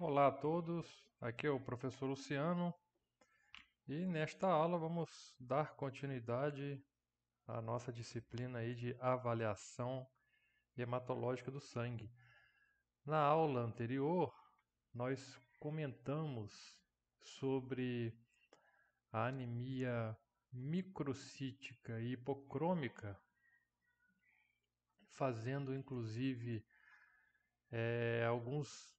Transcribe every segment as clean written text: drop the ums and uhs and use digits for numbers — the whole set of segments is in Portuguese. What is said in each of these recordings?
Olá a todos, aqui é o professor Luciano e nesta aula vamos dar continuidade à nossa disciplina aí de avaliação hematológica do sangue. Na aula anterior, nós comentamos sobre a anemia microcítica e hipocrômica, fazendo inclusive algumas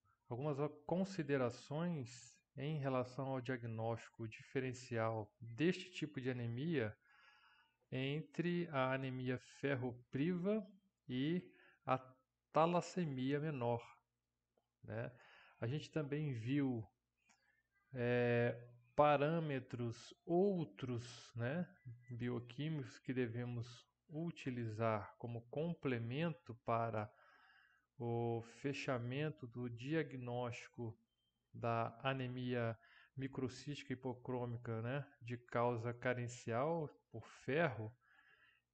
considerações em relação ao diagnóstico diferencial deste tipo de anemia entre a anemia ferropriva e a talassemia menor, né? A gente também viu parâmetros outros, né, bioquímicos que devemos utilizar como complemento para o fechamento do diagnóstico da anemia microcística hipocrômica, né, de causa carencial por ferro,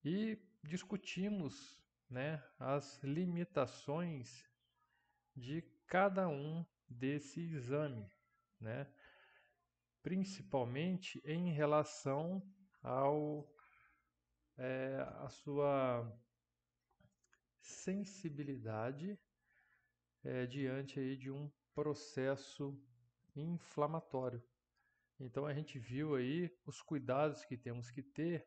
e discutimos, né, as limitações de cada um desse exame, né, principalmente em relação ao a sua sensibilidade diante aí de um processo inflamatório. Então a gente viu aí os cuidados que temos que ter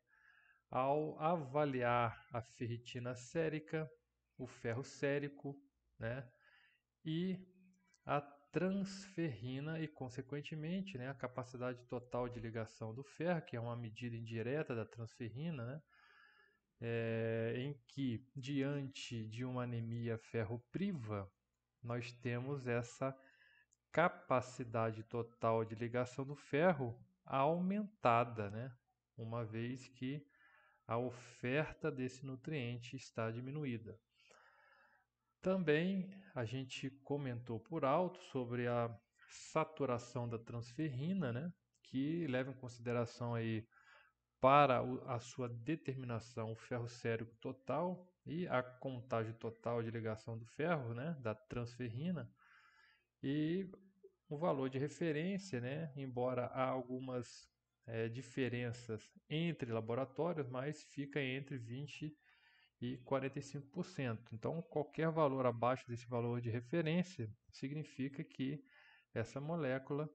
ao avaliar a ferritina sérica, o ferro sérico, né, e a transferrina e, consequentemente, né, a capacidade total de ligação do ferro, que é uma medida indireta da transferrina, né, em que, diante de uma anemia ferropriva, nós temos essa capacidade total de ligação do ferro aumentada, né? Uma vez que a oferta desse nutriente está diminuída. Também a gente comentou por alto sobre a saturação da transferrina, né? Que leva em consideração aí para a sua determinação o ferro sérico total e a contagem total de ligação do ferro, né? Da transferrina. E o valor de referência, né, embora há algumas diferenças entre laboratórios, mas fica entre 20% e 45%. Então, qualquer valor abaixo desse valor de referência significa que essa molécula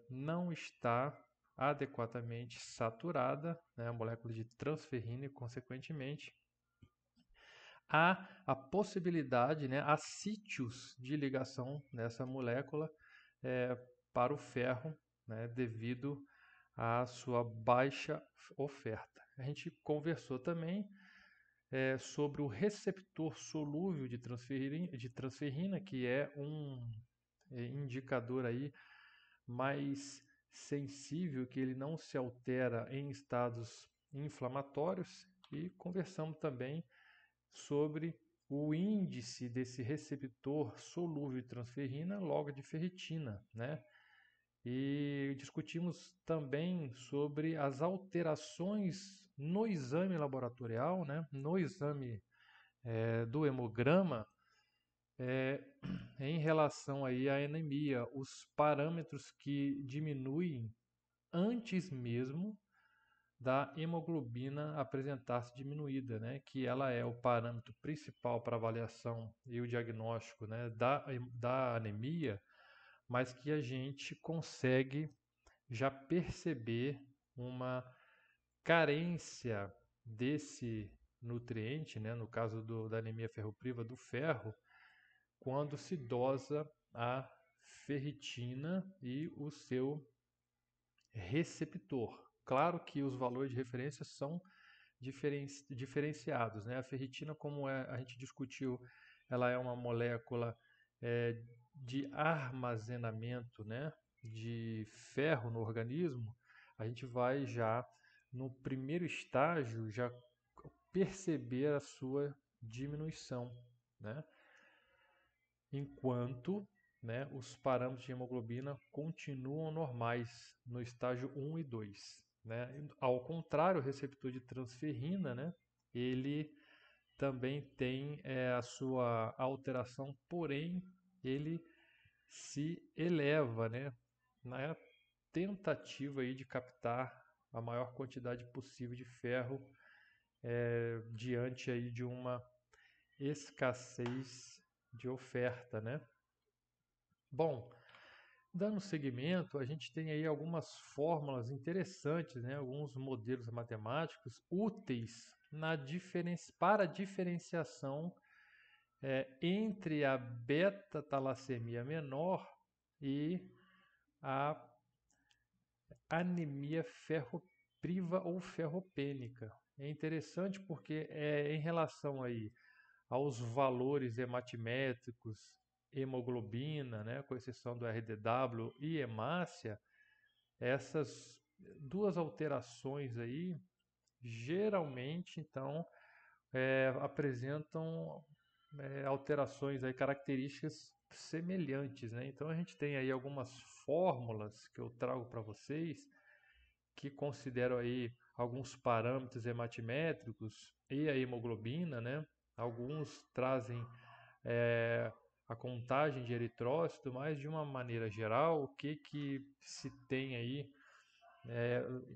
não está adequadamente saturada, né, a molécula de transferrina, e, consequentemente, há a possibilidade, né, há sítios de ligação nessa molécula é, para o ferro, né, devido à sua baixa oferta. A gente conversou também sobre o receptor solúvel de transferrina, que é um indicador aí mais sensível, que ele não se altera em estados inflamatórios, e conversamos também sobre o índice desse receptor solúvel de transferrina, logo de ferritina, né? E discutimos também sobre as alterações no exame laboratorial, né? No exame do hemograma, em relação aí à anemia, os parâmetros que diminuem antes mesmo da hemoglobina apresentar-se diminuída, né? Que ela é o parâmetro principal para avaliação e o diagnóstico, né, da anemia, mas que a gente consegue já perceber uma carência desse nutriente, né, no caso da anemia ferropriva, do ferro, quando se dosa a ferritina e o seu receptor. Claro que os valores de referência são diferenciados, né? A ferritina, como a gente discutiu, ela é uma molécula de armazenamento, né, de ferro no organismo. A gente vai já no primeiro estágio já perceber a sua diminuição, né? Enquanto, né, os parâmetros de hemoglobina continuam normais no estágio 1 e 2. Né? Ao contrário, o receptor de transferrina, né, ele também tem a sua alteração, porém ele se eleva, né, na tentativa aí de captar a maior quantidade possível de ferro diante aí de uma escassez de oferta, né? Bom, dando seguimento, a gente tem aí algumas fórmulas interessantes, né? Alguns modelos matemáticos úteis para a diferenciação entre a beta-talassemia menor e a anemia ferropriva ou ferropênica. É interessante porque em relação aí aos valores hematimétricos, hemoglobina, né, com exceção do RDW e hemácia, essas duas alterações aí geralmente então apresentam alterações aí, características semelhantes, né? Então a gente tem aí algumas fórmulas que eu trago para vocês que consideram aí alguns parâmetros hematimétricos e a hemoglobina, né? Alguns trazem a contagem de eritrócito, mas de uma maneira geral, o que se tem aí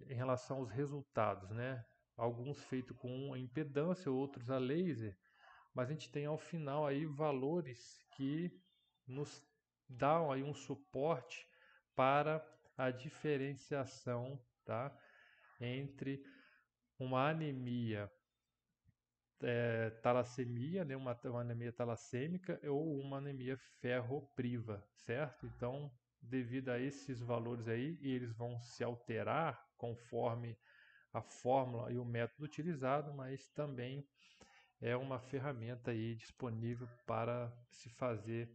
em relação aos resultados, né? Alguns feitos com impedância, outros a laser, mas a gente tem ao final aí valores que nos dão aí um suporte para a diferenciação, tá, entre uma anemia talassemia, né, uma anemia talassêmica ou uma anemia ferropriva, certo? Então, devido a esses valores aí, eles vão se alterar conforme a fórmula e o método utilizado, mas também é uma ferramenta aí disponível para se fazer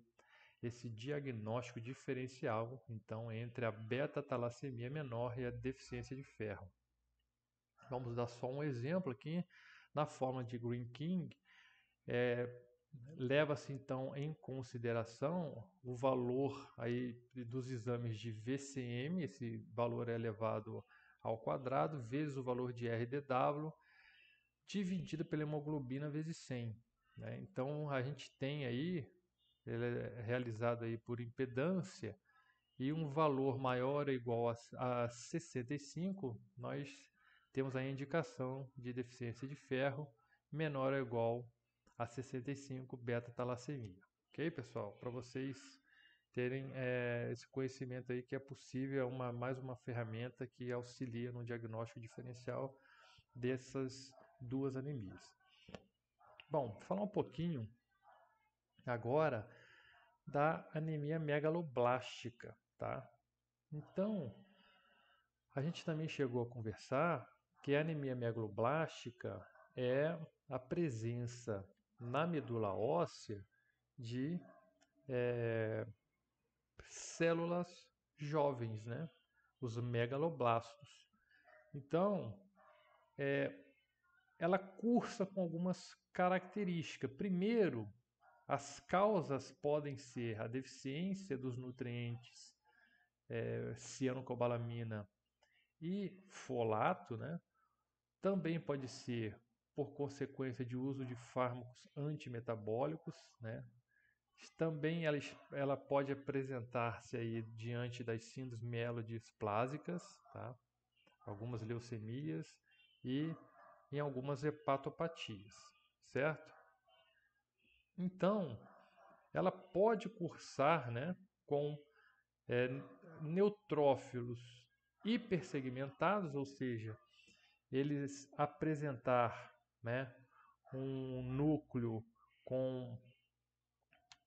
esse diagnóstico diferencial, então, entre a beta-talassemia menor e a deficiência de ferro. Vamos dar só um exemplo aqui. Na forma de Green King, leva-se então em consideração o valor aí dos exames de VCM, esse valor é elevado ao quadrado, vezes o valor de RDW, dividido pela hemoglobina vezes 100. Né? Então a gente tem aí, ele é realizado aí por impedância, e um valor maior ou igual a 65, nós temos a indicação de deficiência de ferro, menor ou igual a 65, beta-talassemia. Ok, pessoal? Para vocês terem esse conhecimento aí que é possível, é mais uma ferramenta que auxilia no diagnóstico diferencial dessas duas anemias. Bom, falar um pouquinho agora da anemia megaloblástica, tá? Então, a gente também chegou a conversar que a anemia megaloblástica é a presença na medula óssea de células jovens, né? Os megaloblastos. Então, ela cursa com algumas características. Primeiro, as causas podem ser a deficiência dos nutrientes cianocobalamina e folato, né? Também pode ser por consequência de uso de fármacos antimetabólicos, né? Também ela pode apresentar-se aí diante das síndromes mielodiasplásicas, tá? Algumas leucemias e em algumas hepatopatias, certo? Então, ela pode cursar, né, com neutrófilos hipersegmentados, ou seja, eles apresentar, né, um núcleo com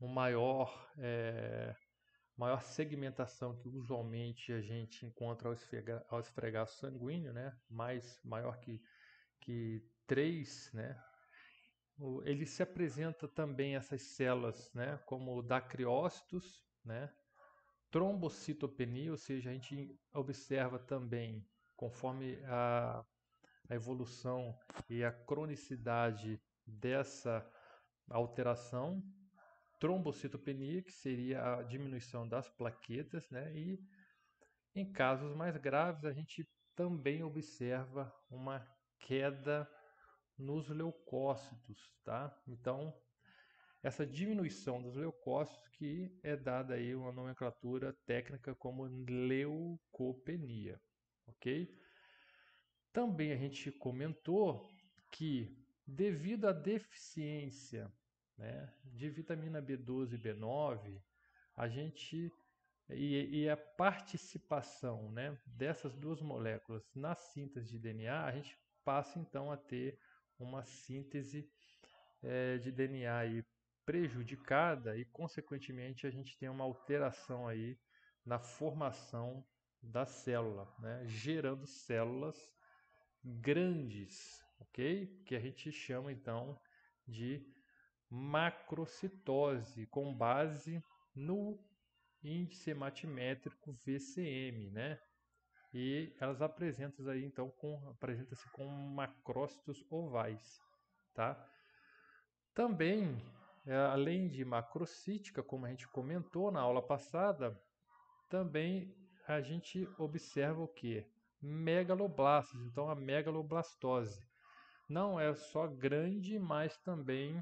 um maior segmentação que usualmente a gente encontra ao esfregaço sanguíneo, né, maior que 3, né. Ele se apresenta também essas células, né, como dacriócitos, né, trombocitopenia, ou seja, a gente observa também, conforme a evolução e a cronicidade dessa alteração, trombocitopenia, que seria a diminuição das plaquetas, né? E em casos mais graves, a gente também observa uma queda nos leucócitos, tá? Então, essa diminuição dos leucócitos, que é dada aí uma nomenclatura técnica como leucopenia, ok? Também a gente comentou que, devido à deficiência, né, de vitamina B12 e B9, a gente e a participação, né, dessas duas moléculas na síntese de DNA, a gente passa então a ter uma síntese de DNA aí prejudicada e, consequentemente, a gente tem uma alteração aí na formação da célula, né, gerando células grandes, ok? Que a gente chama então de macrocitose, com base no índice hematimétrico VCM, né? E elas apresentam aí então apresenta-se com macrócitos ovais, tá? Também, além de macrocítica, como a gente comentou na aula passada, também a gente observa o que? Megaloblastos, então a megaloblastose. Não é só grande, mas também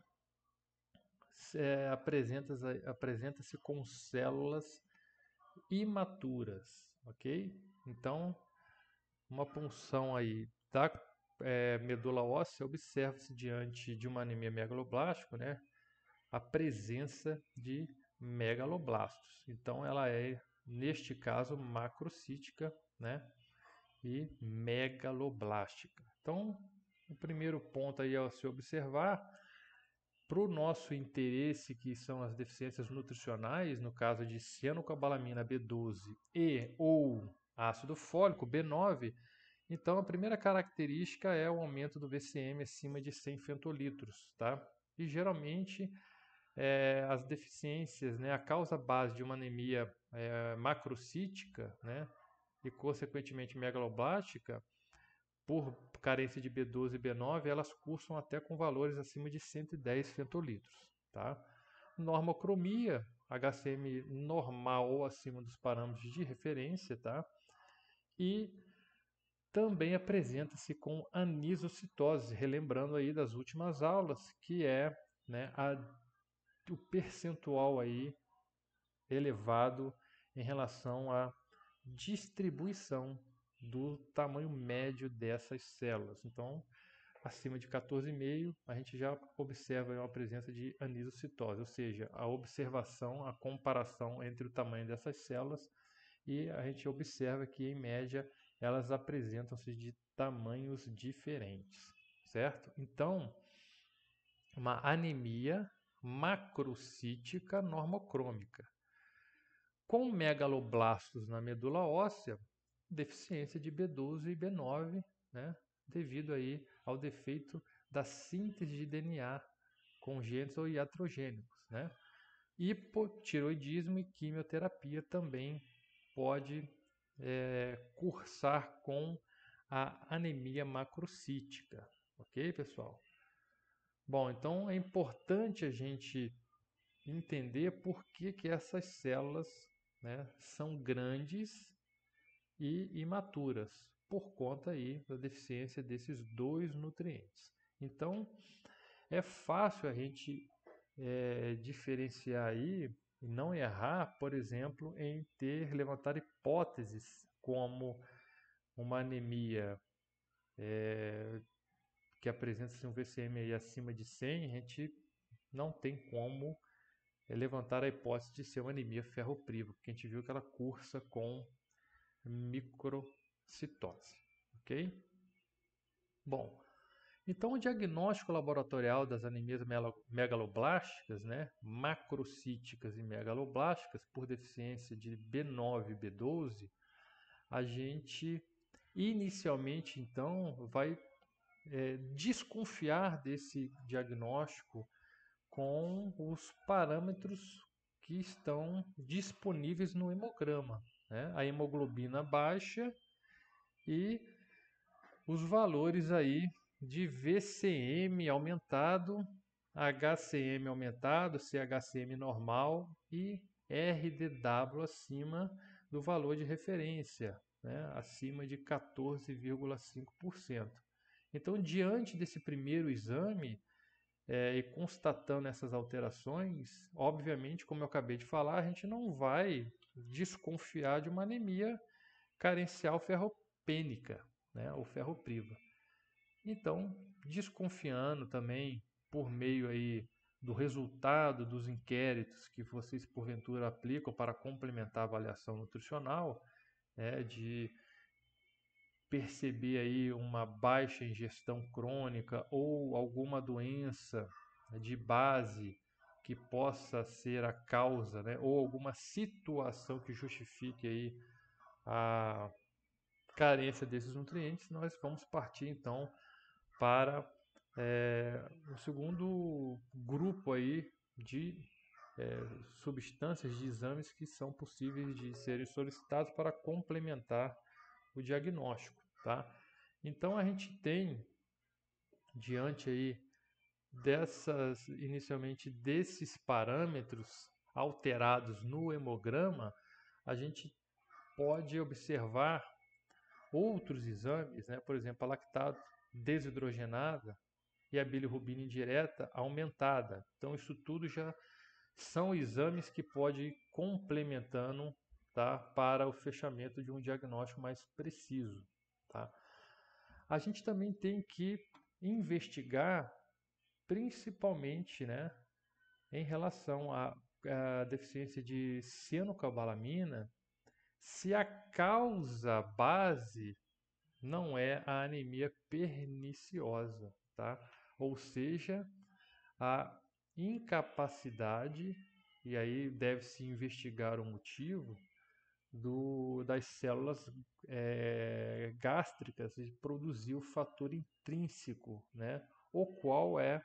apresenta-se com células imaturas, ok? Então, uma punção aí da medula óssea, observa-se diante de uma anemia megaloblástica, né, a presença de megaloblastos. Então, ela é, neste caso, macrocítica, né, e megaloblástica. Então, o primeiro ponto aí a se observar, para o nosso interesse, que são as deficiências nutricionais, no caso de cianocobalamina B12 e ou ácido fólico B9, então a primeira característica é o aumento do VCM acima de 100 fentolitros, tá? E geralmente as deficiências, né, a causa base de uma anemia macrocítica, né, e consequentemente megaloblástica, por carência de B12 e B9, elas cursam até com valores acima de 110 fentolitros, tá? Normocromia, HCM normal ou acima dos parâmetros de referência, tá? E também apresenta-se com anisocitose, relembrando aí das últimas aulas, que é, né, o percentual aí elevado em relação à distribuição do tamanho médio dessas células. Então, acima de 14,5, a gente já observa uma presença de anisocitose, ou seja, a observação, a comparação entre o tamanho dessas células, e a gente observa que, em média, elas apresentam-se de tamanhos diferentes, certo? Então, uma anemia macrocítica normocrômica. Com megaloblastos na medula óssea, deficiência de B12 e B9, né, devido aí ao defeito da síntese de DNA congênitos ou iatrogênicos, né? Hipotiroidismo e quimioterapia também pode cursar com a anemia macrocítica, ok, pessoal? Bom, então é importante a gente entender por que essas células, né, são grandes e imaturas, por conta aí da deficiência desses dois nutrientes. Então, é fácil a gente diferenciar aí e não errar, por exemplo, em levantar hipóteses como uma anemia que apresenta um VCM aí acima de 100, a gente não tem como levantar a hipótese de ser uma anemia ferropriva, porque a gente viu que ela cursa com microcitose, ok? Bom, então o diagnóstico laboratorial das anemias megaloblásticas, né, macrocíticas e megaloblásticas por deficiência de B9 e B12, a gente inicialmente então vai desconfiar desse diagnóstico com os parâmetros que estão disponíveis no hemograma, né? A hemoglobina baixa e os valores aí de VCM aumentado, HCM aumentado, CHCM normal e RDW acima do valor de referência, né? Acima de 14,5%. Então, diante desse primeiro exame, e constatando essas alterações, obviamente, como eu acabei de falar, a gente não vai desconfiar de uma anemia carencial ferropênica, né, ou ferropriva. Então, desconfiando também por meio aí do resultado dos inquéritos que vocês porventura aplicam para complementar a avaliação nutricional, né, de perceber aí uma baixa ingestão crônica ou alguma doença de base que possa ser a causa, né, ou alguma situação que justifique aí a carência desses nutrientes, nós vamos partir então para o segundo grupo aí de substâncias de exames que são possíveis de serem solicitados para complementar o diagnóstico, tá? Então a gente tem diante aí inicialmente desses parâmetros alterados no hemograma, a gente pode observar outros exames, né? Por exemplo, a lactato desidrogenada e a bilirrubina indireta aumentada. Então isso tudo já são exames que podem ir complementando, tá, para o fechamento de um diagnóstico mais preciso, tá? A gente também tem que investigar principalmente, né, em relação à deficiência de cianocobalamina, se a causa base não é a anemia perniciosa, tá? Ou seja, a incapacidade, e aí deve-se investigar o motivo, das células gástricas de produzir o fator intrínseco, né? O qual é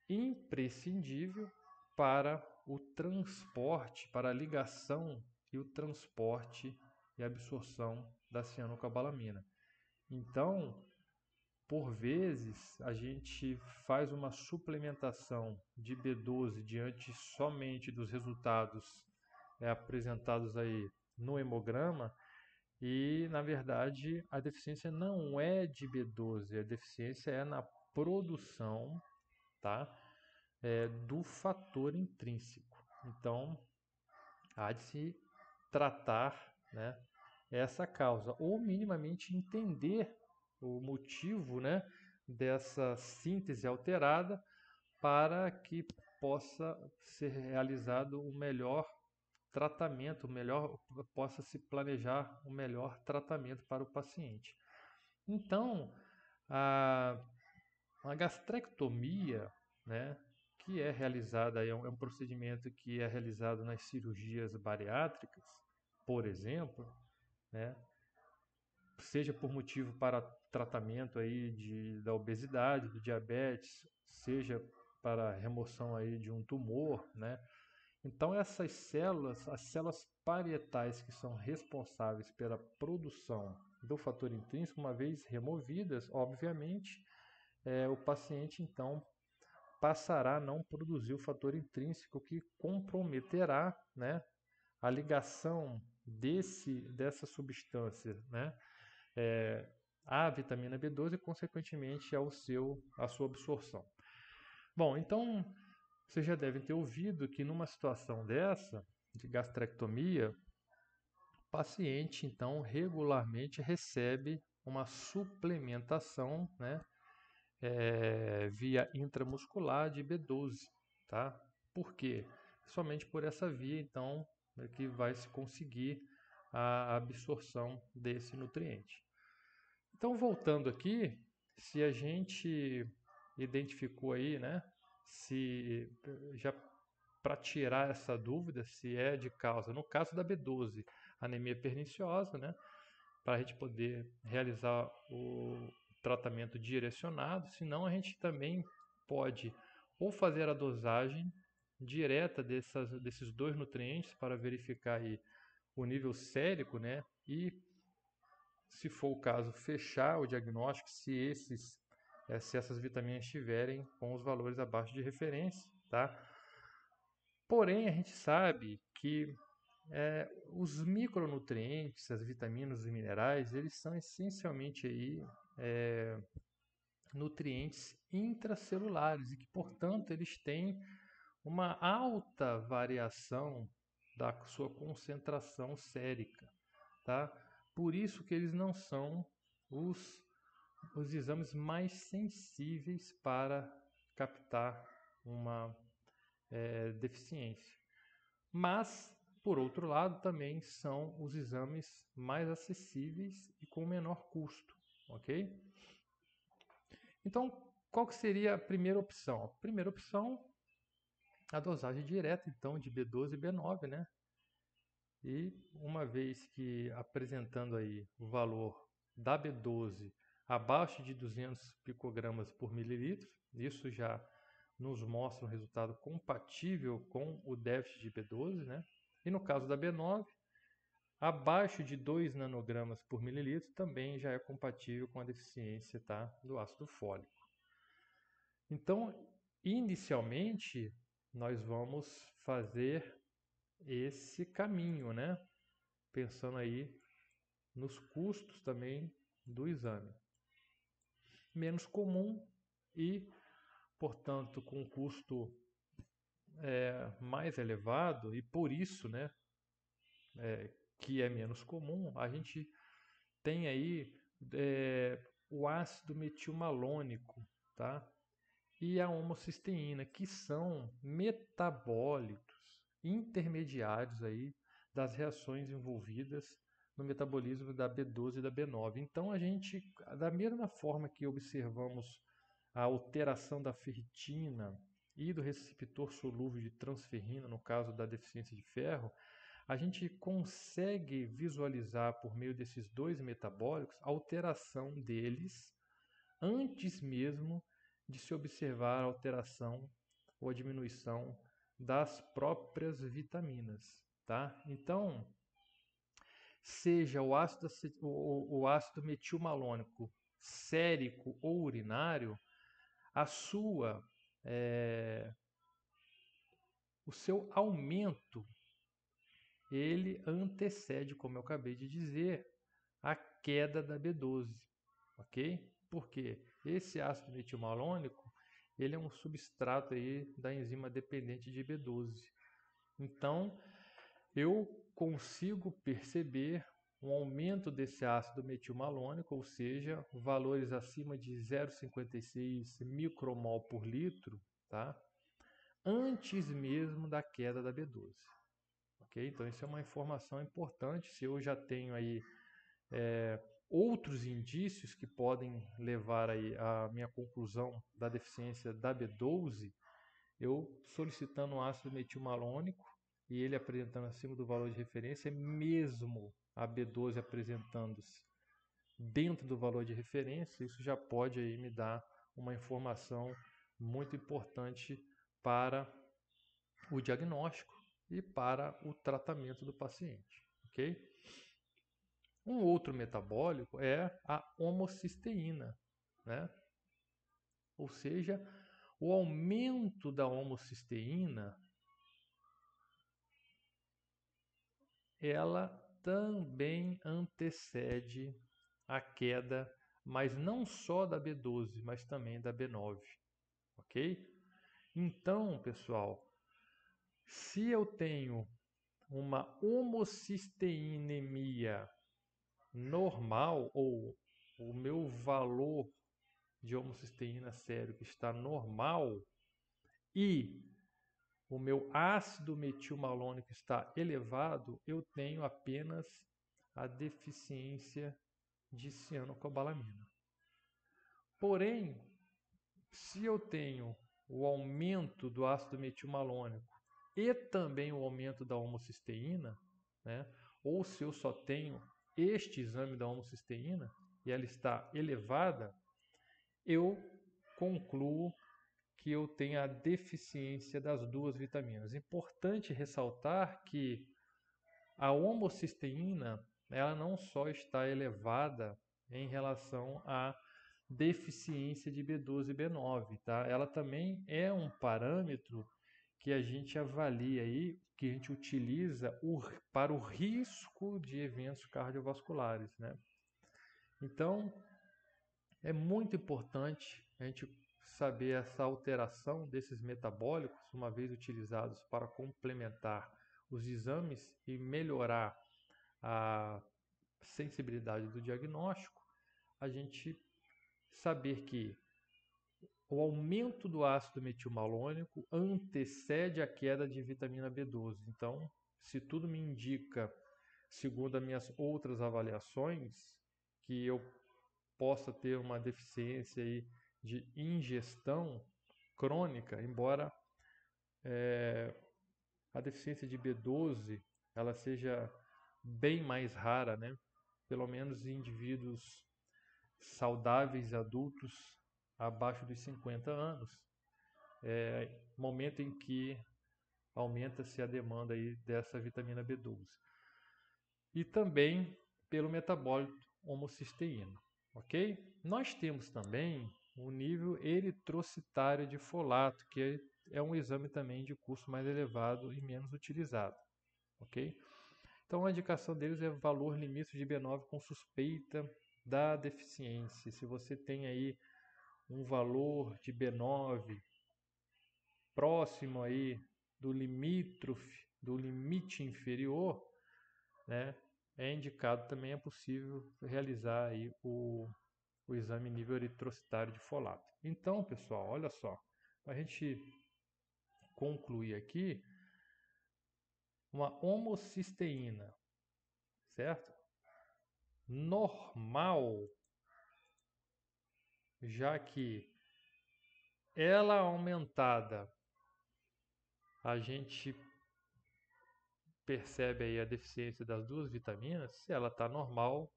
imprescindível para o transporte, para a ligação e o transporte e absorção da cianocobalamina. Então, por vezes, a gente faz uma suplementação de B12 diante somente dos resultados apresentados aí no hemograma e, na verdade, a deficiência não é de B12, a deficiência é na produção, tá? Do fator intrínseco. Então, há de se tratar, né, essa causa, ou minimamente entender o motivo, né, dessa síntese alterada para que possa ser realizado o melhor tratamento, possa se planejar o melhor tratamento para o paciente. Então, a gastrectomia, né, que é realizada, é um procedimento que é realizado nas cirurgias bariátricas, por exemplo, né, seja por motivo para tratamento aí da obesidade, do diabetes, seja para remoção aí de um tumor, né? Então essas células, as células parietais que são responsáveis pela produção do fator intrínseco, uma vez removidas, obviamente, o paciente então passará a não produzir o fator intrínseco que comprometerá, né, a ligação dessa substância, né, à vitamina B12 e, consequentemente, à sua absorção. Bom, então, vocês já devem ter ouvido que numa situação dessa, de gastrectomia, o paciente, então, regularmente recebe uma suplementação, né, via intramuscular de B12, tá? Por quê? Somente por essa via, então, é que vai se conseguir a absorção desse nutriente. Então, voltando aqui, se a gente identificou aí, né, se já para tirar essa dúvida se é de causa, no caso da B12, anemia perniciosa, né, para a gente poder realizar o tratamento direcionado, senão a gente também pode ou fazer a dosagem direta desses dois nutrientes para verificar aí o nível sérico, né, e se for o caso, fechar o diagnóstico se essas vitaminas estiverem com os valores abaixo de referência, tá? Porém, a gente sabe que os micronutrientes, as vitaminas e minerais, eles são essencialmente aí nutrientes intracelulares e que, portanto, eles têm uma alta variação da sua concentração sérica, tá? Por isso que eles não são os exames mais sensíveis para captar uma deficiência. Mas, por outro lado, também são os exames mais acessíveis e com menor custo, ok? Então, qual que seria a primeira opção? A primeira opção, a dosagem direta, então, de B12 e B9, né? E uma vez que apresentando aí o valor da B12 abaixo de 200 picogramas por mililitro, isso já nos mostra um resultado compatível com o déficit de B12, né? E no caso da B9, abaixo de 2 nanogramas por mililitro também já é compatível com a deficiência, tá, do ácido fólico. Então, inicialmente, nós vamos fazer esse caminho, né? Pensando aí nos custos também do exame. Menos comum e, portanto, com custo mais elevado, e por isso, né, que é menos comum, a gente tem aí o ácido metilmalônico, tá? E a homocisteína, que são metabólitos intermediários aí das reações envolvidas no metabolismo da B12 e da B9. Então a gente, da mesma forma que observamos a alteração da ferritina e do receptor solúvel de transferrina, no caso da deficiência de ferro, a gente consegue visualizar por meio desses dois metabólicos a alteração deles antes mesmo de se observar a alteração ou a diminuição das próprias vitaminas, tá? Então, seja o ácido metilmalônico sérico ou urinário, a sua o seu aumento ele antecede, como eu acabei de dizer, a queda da B12, ok? Porque esse ácido metilmalônico ele é um substrato aí da enzima dependente de B12. Então, eu consigo perceber um aumento desse ácido metilmalônico, ou seja, valores acima de 0,56 micromol por litro, tá? Antes mesmo da queda da B12. Ok? Então, isso é uma informação importante. Se eu já tenho aí outros indícios que podem levar aí à minha conclusão da deficiência da B12, eu solicitando um ácido metilmalônico e ele apresentando acima do valor de referência, mesmo a B12 apresentando-se dentro do valor de referência, isso já pode aí me dar uma informação muito importante para o diagnóstico e para o tratamento do paciente, ok? Um outro metabólico é a homocisteína, né? Ou seja, o aumento da homocisteína, ela também antecede a queda, mas não só da B12, mas também da B9, ok? Então, pessoal, se eu tenho uma homocisteinemia normal, ou o meu valor de homocisteína sério que está normal, e o meu ácido metilmalônico está elevado, eu tenho apenas a deficiência de cianocobalamina. Porém, se eu tenho o aumento do ácido metilmalônico e também o aumento da homocisteína, né, ou se eu só tenho este exame da homocisteína e ela está elevada, eu concluo que eu tenho a deficiência das duas vitaminas. Importante ressaltar que a homocisteína, ela não só está elevada em relação à deficiência de B12 e B9, tá? Ela também é um parâmetro que a gente avalia aí, que a gente utiliza para o risco de eventos cardiovasculares, né? Então, É muito importante a gente saber essa alteração desses metabólicos, uma vez utilizados para complementar os exames e melhorar a sensibilidade do diagnóstico, a gente saber que o aumento do ácido metilmalônico antecede a queda de vitamina B12. Então, se tudo me indica, segundo as minhas outras avaliações, que eu possa ter uma deficiência aí de ingestão crônica, embora a deficiência de B12 ela seja bem mais rara, né? Pelo menos em indivíduos saudáveis adultos abaixo dos 50 anos, momento em que aumenta-se a demanda aí dessa vitamina B12. E também pelo metabólito homocisteína, ok? Nós temos também o nível eritrocitário de folato, que é um exame também de custo mais elevado e menos utilizado, ok? Então a indicação deles é valor limite de B9 com suspeita da deficiência. Se você tem aí um valor de B9 próximo aí do limítrofe, do limite inferior, né, é indicado também, é possível realizar aí o exame nível eritrocitário de folato. Então, pessoal, olha só, para a gente concluir aqui, uma homocisteína, certo? Normal, já que ela aumentada, a gente percebe aí a deficiência das duas vitaminas. Se ela está normal,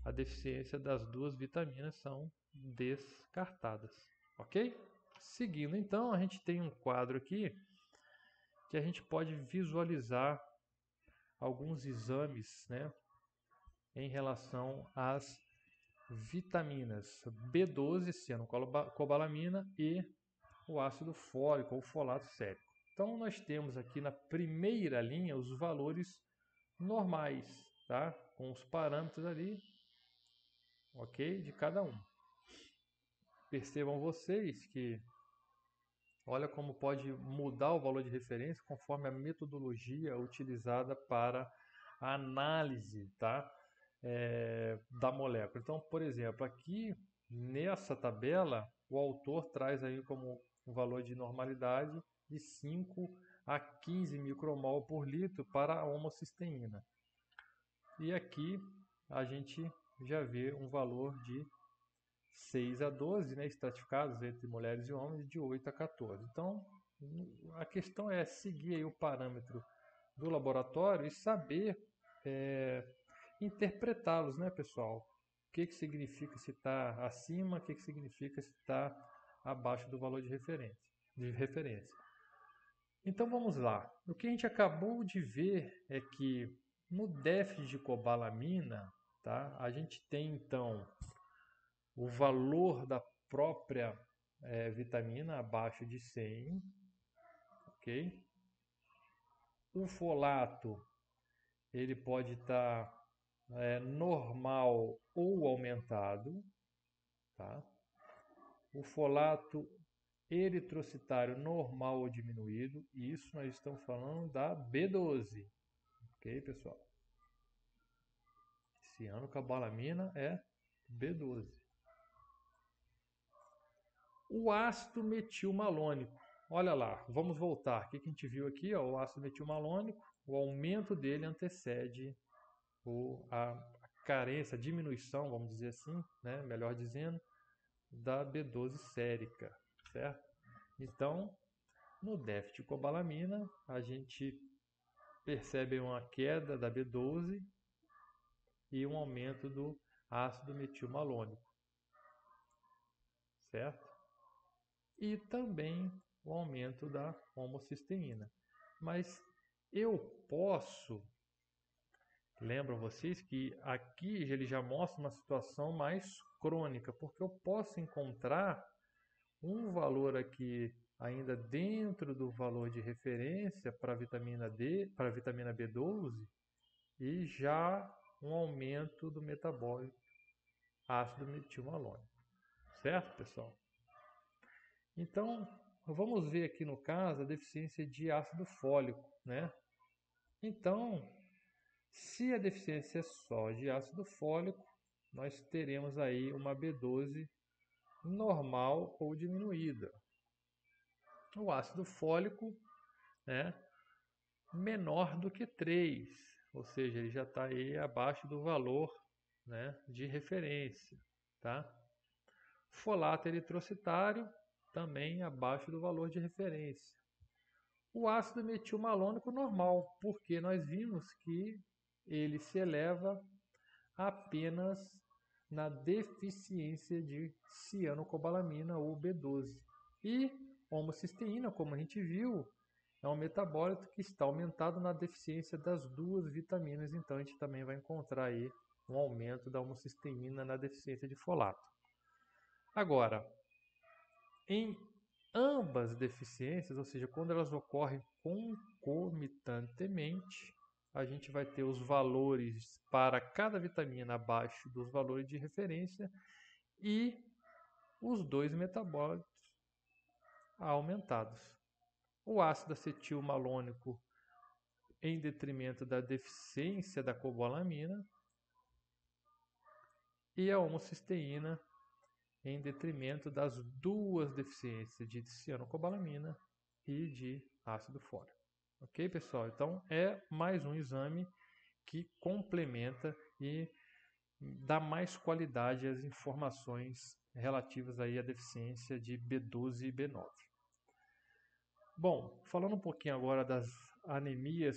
a deficiência das duas vitaminas são descartadas, ok? Seguindo então, a gente tem um quadro aqui que a gente pode visualizar alguns exames, né, em relação às vitaminas B12, cianocobalamina e o ácido fólico ou folato sérico. Então nós temos aqui na primeira linha os valores normais, tá? Com os parâmetros ali, ok? De cada um. Percebam vocês que olha como pode mudar o valor de referência conforme a metodologia utilizada para a análise, tá? Da molécula. Então, por exemplo, aqui nessa tabela, o autor traz aí como um valor de normalidade de 5 a 15 micromol por litro para a homocisteína. E aqui a gente já vê um valor de 6 a 12, né, estratificados entre mulheres e homens, de 8 a 14. Então, a questão é seguir aí o parâmetro do laboratório e saber interpretá-los, né, pessoal? O que significa se está acima, o que significa se está abaixo do valor de referência. Então vamos lá. O que a gente acabou de ver é que no déficit de cobalamina, tá, a gente tem então o valor da própria vitamina abaixo de 100, ok? O folato ele pode estar normal ou aumentado, tá? O folato eritrocitário normal ou diminuído, e isso nós estamos falando da B12, ok, pessoal? Cianocobalamina é B12. O ácido metilmalônico, olha lá, vamos voltar. O que a gente viu aqui? Ó, o ácido metilmalônico, o aumento dele antecede a carência, a diminuição, vamos dizer assim, né, melhor dizendo, da B12 sérica, certo? Então, no déficit de cobalamina, a gente percebe uma queda da B12 e um aumento do ácido metilmalônico, certo? E também o aumento da homocisteína. Mas eu posso, lembram vocês que aqui ele já mostra uma situação mais crônica, porque eu posso encontrar um valor aqui ainda dentro do valor de referência para a vitamina D, para a vitamina B12, e já um aumento do metabólico ácido metilmalônico. Certo, pessoal? Então, vamos ver aqui no caso a deficiência de ácido fólico, né? Então, se a deficiência é só de ácido fólico, nós teremos aí uma B12 normal ou diminuída. O ácido fólico, né, menor do que 3, ou seja, ele já está aí abaixo do valor, né, de referência, tá? Folato eritrocitário também abaixo do valor de referência. O ácido metilmalônico normal, porque nós vimos que ele se eleva apenas na deficiência de cianocobalamina ou B12. E homocisteína, como a gente viu, é um metabólito que está aumentado na deficiência das duas vitaminas, então a gente também vai encontrar aí um aumento da homocisteína na deficiência de folato. Agora, em ambas deficiências, ou seja, quando elas ocorrem concomitantemente, a gente vai ter os valores para cada vitamina abaixo dos valores de referência e os dois metabólitos aumentados. O ácido acetilmalônico em detrimento da deficiência da cobalamina e a homocisteína em detrimento das duas deficiências de cianocobalamina e de ácido fólico. Ok, pessoal? Então, é mais um exame que complementa e dá mais qualidade às informações relativas aí à deficiência de B12 e B9. Bom, falando um pouquinho agora das anemia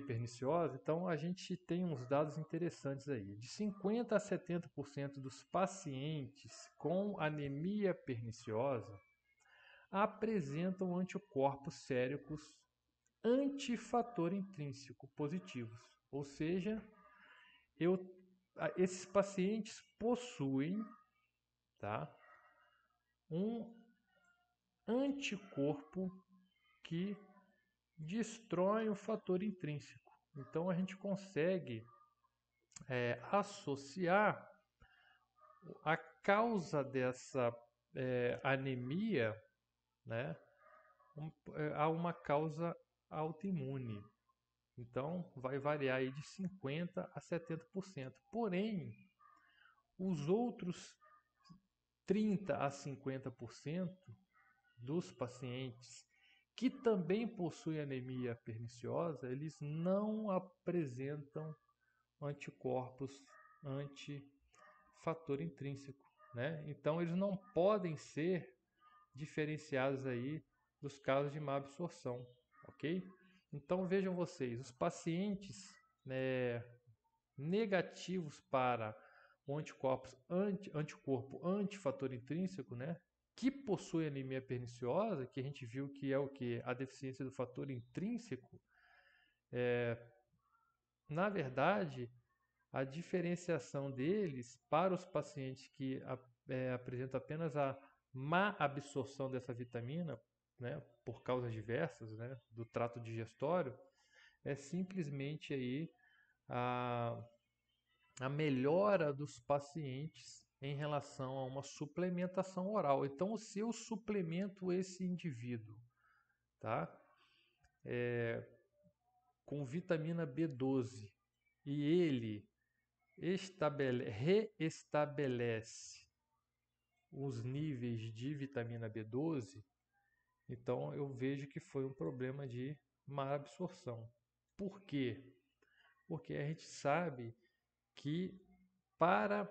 perniciosa, então a gente tem uns dados interessantes aí. De 50 a 70% dos pacientes com anemia perniciosa apresentam anticorpos séricos antifator intrínseco positivos. Ou seja, esses pacientes possuem, tá, um anticorpo que destrói o fator intrínseco. Então a gente consegue associar a causa dessa anemia, né, a uma causa autoimune. Então vai variar aí de 50% a 70%. Porém, os outros 30% a 50% dos pacientes que também possuem anemia perniciosa, eles não apresentam anticorpos anti-fator intrínseco, né? Então eles não podem ser diferenciados aí dos casos de má absorção, ok? Então vejam vocês, os pacientes, né, negativos para o anticorpo antifator intrínseco, né, que possui anemia perniciosa, que a gente viu que é o que? A deficiência do fator intrínseco, na verdade, a diferenciação deles para os pacientes que apresentam apenas a má absorção dessa vitamina, né, por causas diversas, né, do trato digestório, é simplesmente aí a melhora dos pacientes em relação a uma suplementação oral. Então, se eu suplemento esse indivíduo, tá, com vitamina B12 e ele reestabelece os níveis de vitamina B12, então eu vejo que foi um problema de má absorção. Por quê? Porque a gente sabe que para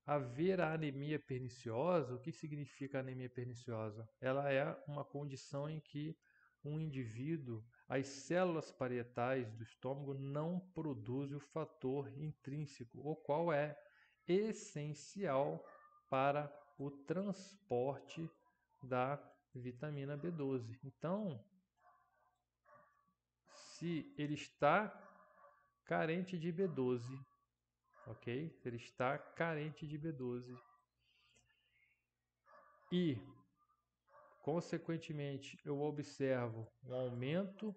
haver a anemia perniciosa, o que significa anemia perniciosa? Ela é uma condição em que um indivíduo, as células parietais do estômago não produzem o fator intrínseco, o qual é essencial para o transporte da vitamina B12. Então, se ele está carente de B12, ok? Se ele está carente de B12 e, consequentemente, eu observo um aumento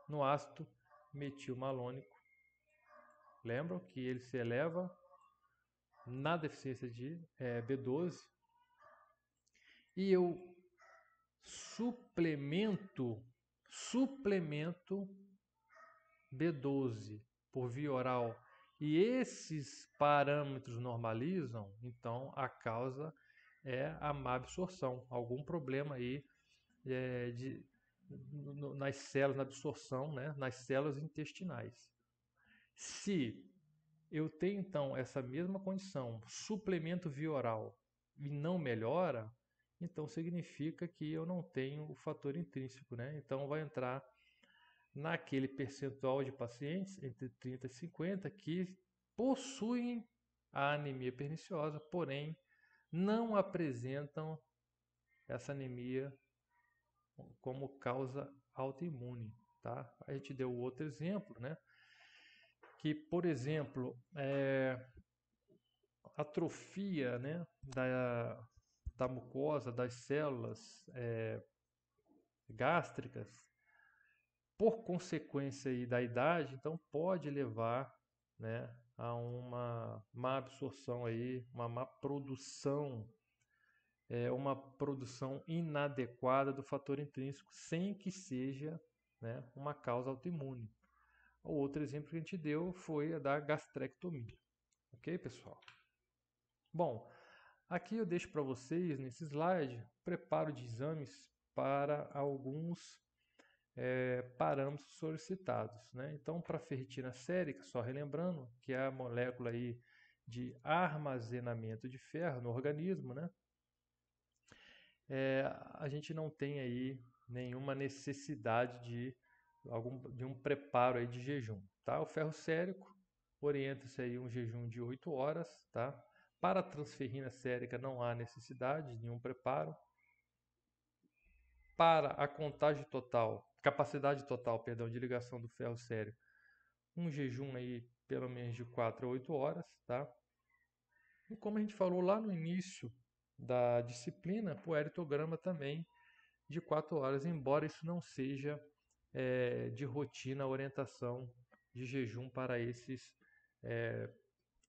no ácido metilmalônico. Lembram que ele se eleva na deficiência de B12 e eu suplemento B12 por via oral e esses parâmetros normalizam, então a causa é a má absorção, algum problema aí nas células, na absorção, né, nas células intestinais. Se eu tenho então essa mesma condição, suplemento via oral e não melhora, então significa que eu não tenho o fator intrínseco, né? Então vai entrar naquele percentual de pacientes entre 30 e 50 que possuem a anemia perniciosa, porém não apresentam essa anemia como causa autoimune, tá? A gente deu outro exemplo, né? Que, por exemplo, atrofia, né, da mucosa, das células gástricas, por consequência aí da idade, então pode levar, né, a uma má absorção aí, uma má produção, uma produção inadequada do fator intrínseco, sem que seja, né, uma causa autoimune. O outro exemplo que a gente deu foi a da gastrectomia. Ok, pessoal? Bom, aqui eu deixo para vocês, nesse slide, preparo de exames para alguns parâmetros solicitados, né? Então, para a ferritina sérica, só relembrando que é a molécula aí de armazenamento de ferro no organismo, né? A gente não tem aí nenhuma necessidade de um preparo aí de jejum, tá? O ferro sérico orienta-se aí um jejum de 8 horas, tá? Para a transferrina sérica não há necessidade de nenhum preparo. Para a capacidade total, perdão, de ligação do ferro sérico, um jejum aí pelo menos de 4 a 8 horas, tá? E como a gente falou lá no início da disciplina, o eritograma também de 4 horas, embora isso não seja de rotina a orientação de jejum para esses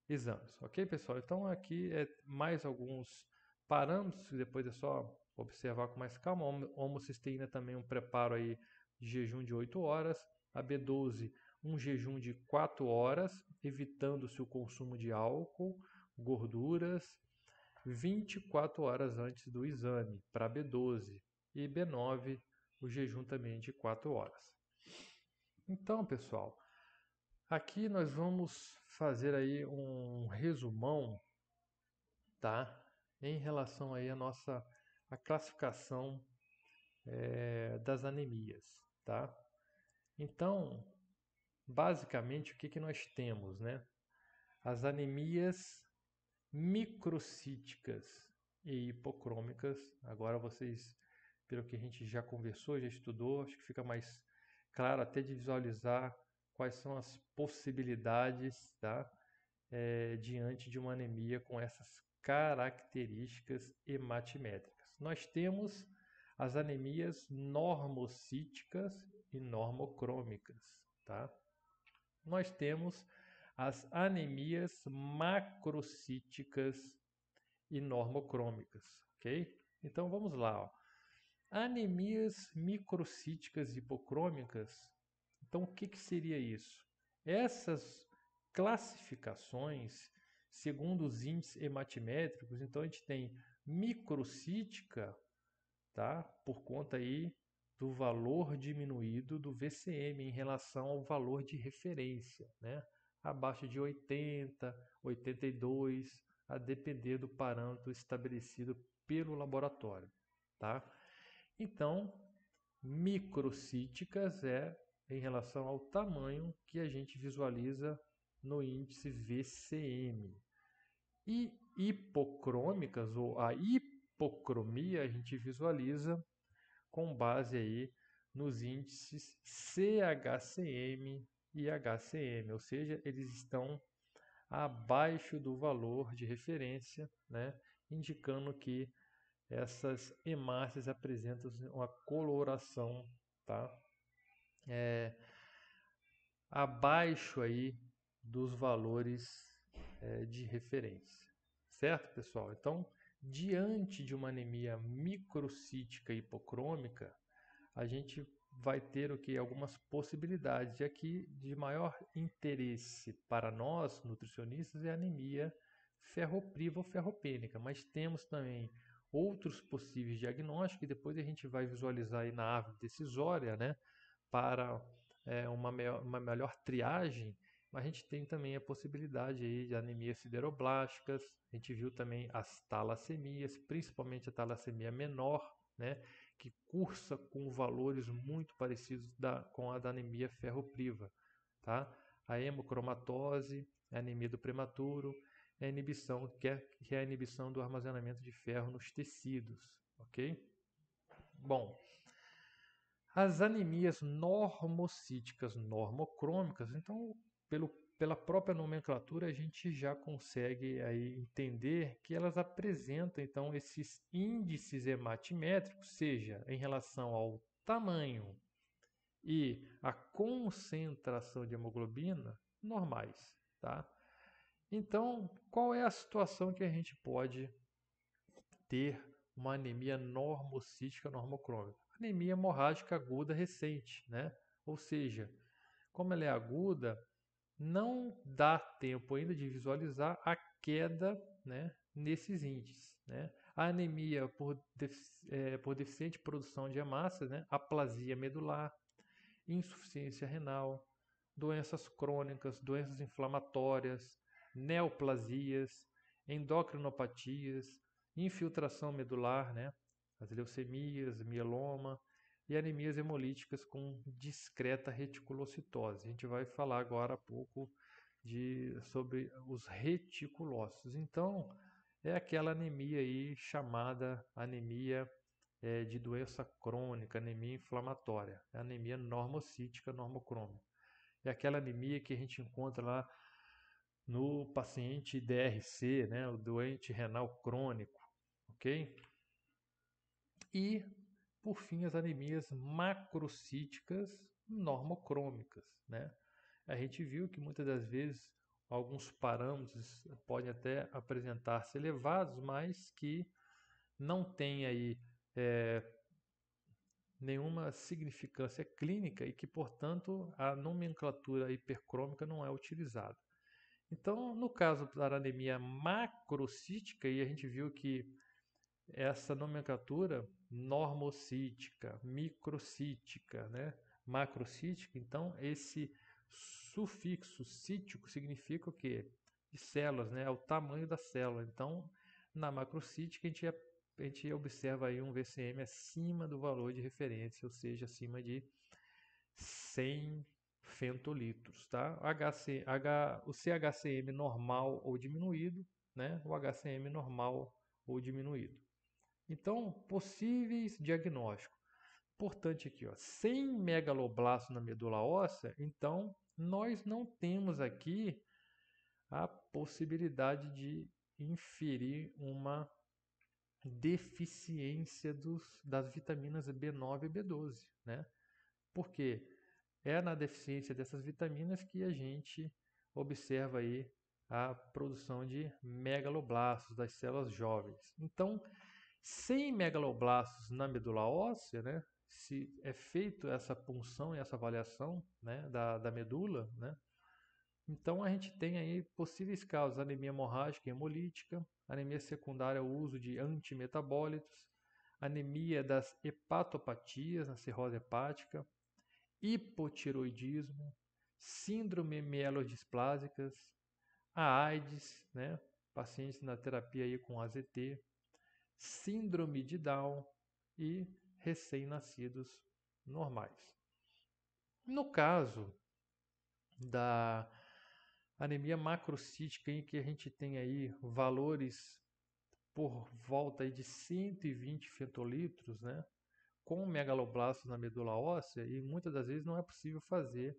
exames, ok, pessoal? Então aqui é mais alguns parâmetros, depois é só observar com mais calma. A homocisteína também um preparo aí de jejum de 8 horas, a B12 um jejum de 4 horas, evitando-se o consumo de álcool, gorduras, 24 horas antes do exame para B12 e B9 o jejum também de 4 horas. Então, pessoal, aqui nós vamos fazer aí um resumão, tá? Em relação aí a classificação das anemias, tá? Então, basicamente, o que nós temos, né? As anemias microcíticas e hipocrômicas. Agora vocês, pelo que a gente já conversou, já estudou, acho que fica mais claro até de visualizar quais são as possibilidades, tá? Diante de uma anemia com essas características hematimétricas. Nós temos as anemias normocíticas e normocrômicas, tá? Nós temos as anemias macrocíticas e normocrômicas, ok? Então vamos lá, ó. Anemias microcíticas e hipocrômicas. Então o que seria isso? Essas classificações, segundo os índices hematimétricos, então a gente tem microcítica, tá? Por conta aí do valor diminuído do VCM em relação ao valor de referência, né? Abaixo de 80, 82, a depender do parâmetro estabelecido pelo laboratório, tá? Então, microcíticas é em relação ao tamanho que a gente visualiza no índice VCM. E hipocrômicas, ou a hipocromia, a gente visualiza com base aí nos índices CHCM e HCM, ou seja, eles estão abaixo do valor de referência, né, indicando que essas hemácias apresentam uma coloração, tá? Abaixo aí dos valores de referência, certo, pessoal? Então, diante de uma anemia microcítica hipocrômica, a gente vai ter o que? Algumas possibilidades. E aqui, de maior interesse para nós, nutricionistas, é a anemia ferropriva ou ferropênica. Mas temos também outros possíveis diagnósticos, e depois a gente vai visualizar aí na árvore decisória, né, para uma melhor triagem. Mas a gente tem também a possibilidade aí de anemias sideroblásticas, a gente viu também as talassemias, principalmente a talassemia menor, né, que cursa com valores muito parecidos com a da anemia ferropriva, tá? A hemocromatose, a anemia do prematuro, a inibição, que é a inibição do armazenamento de ferro nos tecidos, ok? Bom, as anemias normocíticas normocrômicas, então, pela própria nomenclatura, a gente já consegue aí entender que elas apresentam então esses índices hematimétricos, seja em relação ao tamanho e a concentração de hemoglobina normais, tá? Então, qual é a situação que a gente pode ter uma anemia normocítica normocrômica? Anemia hemorrágica aguda recente, né? Ou seja, como ela é aguda, não dá tempo ainda de visualizar a queda, né, nesses índices, né? A anemia por deficiente produção de hemácias, né? Aplasia medular, insuficiência renal, doenças crônicas, doenças inflamatórias, neoplasias, endocrinopatias, infiltração medular, né? As leucemias, mieloma e anemias hemolíticas com discreta reticulocitose. A gente vai falar agora um pouco sobre os reticulócitos. Então, é aquela anemia aí chamada anemia de doença crônica, anemia inflamatória, é anemia normocítica normocrômica. É aquela anemia que a gente encontra lá no paciente DRC, né, o doente renal crônico, ok? E, por fim, as anemias macrocíticas normocrômicas, né? A gente viu que muitas das vezes alguns parâmetros podem até apresentar-se elevados, mas que não tem aí é, nenhuma significância clínica e que, portanto, a nomenclatura hipercrômica não é utilizada. Então, no caso da anemia macrocítica, e a gente viu que essa nomenclatura normocítica, microcítica, né, macrocítica, então esse sufixo cítico significa o quê? De células, né, é o tamanho da célula. Então, na macrocítica a gente observa aí um VCM acima do valor de referência, ou seja, acima de 100 fentolitros, tá? O CHCM normal ou diminuído, né? O HCM normal ou diminuído. Então, possíveis diagnósticos. Importante aqui, ó, sem megaloblasto na medula óssea, então nós não temos aqui a possibilidade de inferir uma deficiência das vitaminas B9 e B12, né? Porque é na deficiência dessas vitaminas que a gente observa aí a produção de megaloblastos das células jovens. Então, sem megaloblastos na medula óssea, né, se é feito essa punção e essa avaliação, né, da medula, né, então a gente tem aí possíveis causas: anemia hemorrágica e hemolítica, anemia secundária ao uso de antimetabólitos, anemia das hepatopatias na cirrose hepática, hipotiroidismo, síndrome mielodisplásicas, a AIDS, né, pacientes na terapia aí com AZT, síndrome de Down e recém-nascidos normais. No caso da anemia macrocítica, em que a gente tem aí valores por volta aí de 120 fentolitros, né, com megaloblastos na medula óssea, e muitas das vezes não é possível fazer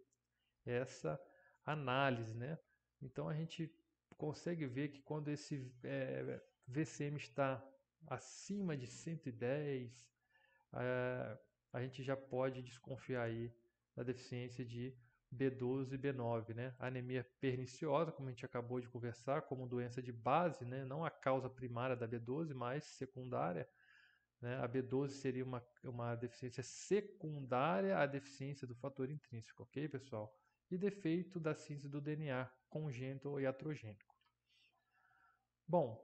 essa análise, né? Então a gente consegue ver que quando esse VCM está acima de 110, a gente já pode desconfiar aí da deficiência de B12 e B9, né? Anemia perniciosa, como a gente acabou de conversar, como doença de base, né? Não a causa primária da B12, mas secundária, né? A B12 seria uma deficiência secundária à deficiência do fator intrínseco, ok, pessoal? E defeito da síntese do DNA congênito ou iatrogênico. Bom,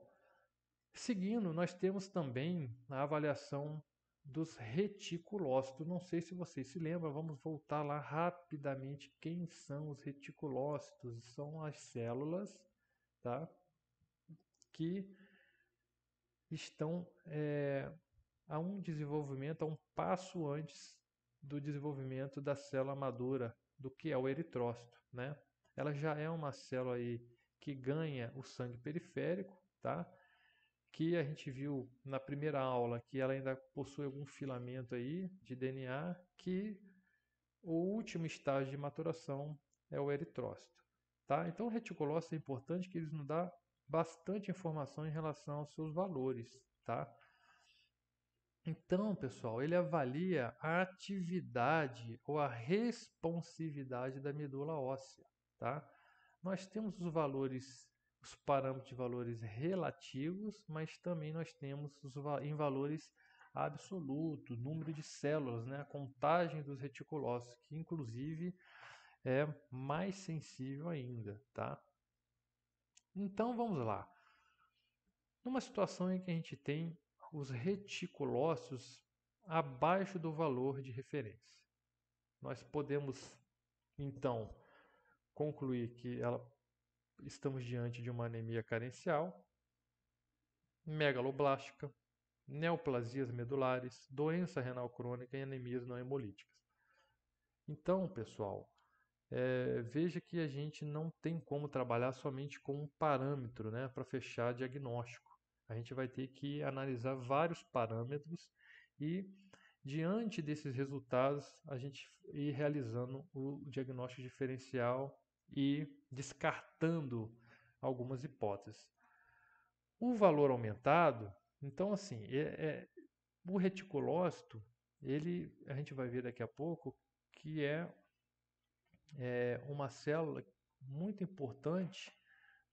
seguindo, nós temos também a avaliação dos reticulócitos. Não sei se vocês se lembram, vamos voltar lá rapidamente. Quem são os reticulócitos? São as células, tá? Que estão a um desenvolvimento, a um passo antes do desenvolvimento da célula madura, do que é o eritrócito, né? Ela já é uma célula aí que ganha o sangue periférico, tá? Que a gente viu na primeira aula que ela ainda possui algum filamento aí de DNA, que o último estágio de maturação é o eritrócito, tá? Então o reticulócito é importante que eles nos dá bastante informação em relação aos seus valores, tá? Então, pessoal, ele avalia a atividade ou a responsividade da medula óssea, tá? Nós temos os valores, os parâmetros de valores relativos, mas também nós temos em valores absolutos, número de células, né? A contagem dos reticulócitos, que inclusive é mais sensível ainda, tá? Então, vamos lá. Numa situação em que a gente tem os reticulócitos abaixo do valor de referência, nós podemos, então, concluir que estamos diante de uma anemia carencial, megaloblástica, neoplasias medulares, doença renal crônica e anemias não hemolíticas. Então, pessoal, veja que a gente não tem como trabalhar somente com um parâmetro, né, para fechar diagnóstico. A gente vai ter que analisar vários parâmetros e, diante desses resultados, a gente ir realizando o diagnóstico diferencial e descartando algumas hipóteses. O valor aumentado, então assim, o reticulócito, a gente vai ver daqui a pouco que é uma célula muito importante